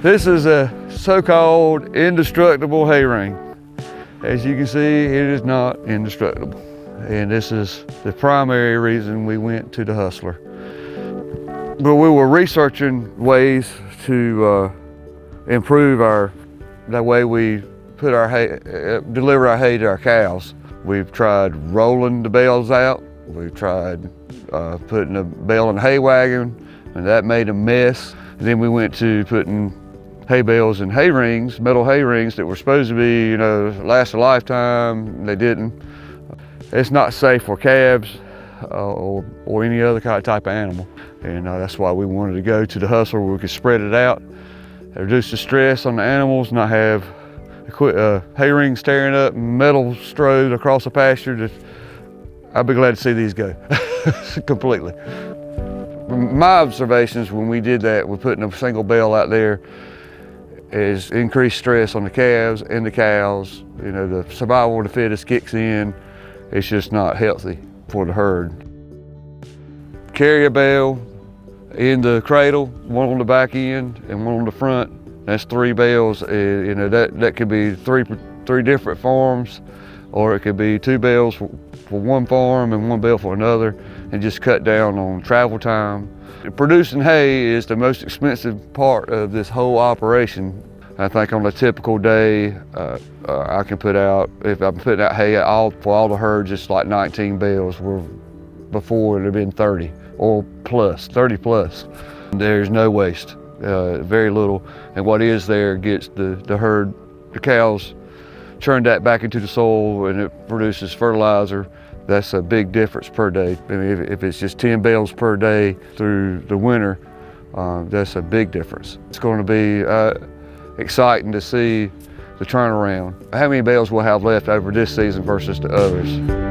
This is a so-called indestructible hay ring. As you can see, it is not indestructible. And this is the primary reason we went to the Hustler. But we were researching ways to improve the way we put our hay, deliver our hay to our cows. We've tried rolling the bales out. We've tried putting a bale in a hay wagon, and that made a mess. And then we went to putting hay bales and hay rings, metal hay rings that were supposed to be, last a lifetime. They didn't. It's not safe for calves or any other type of animal. And that's why we wanted to go to the Hustler where we could spread it out, reduce the stress on the animals, not have hay rings tearing up and metal strode across the pasture. I'd be glad to see these go completely. My observations when we did that, with putting a single bale out there, is increased stress on the calves and the cows. The survival of the fittest kicks in. It's just not healthy for the herd. Carry a bale in the cradle, one on the back end and one on the front. That's 3 bales. That could be three different farms, or it could be 2 bales for one farm and 1 bale for another, and just cut down on travel time. Producing hay is the most expensive part of this whole operation. I think on a typical day, I can put out, if I'm putting out hay for all the herds, it's like 19 bales, where before it had been 30 or plus, 30 plus. There's no waste, very little. And what is there gets the herd, the cows, turn that back into the soil, and it produces fertilizer. That's a big difference per day. I mean, if it's just 10 bales per day through the winter, that's a big difference. It's going to be exciting to see the turnaround. How many bales we'll have left over this season versus the others.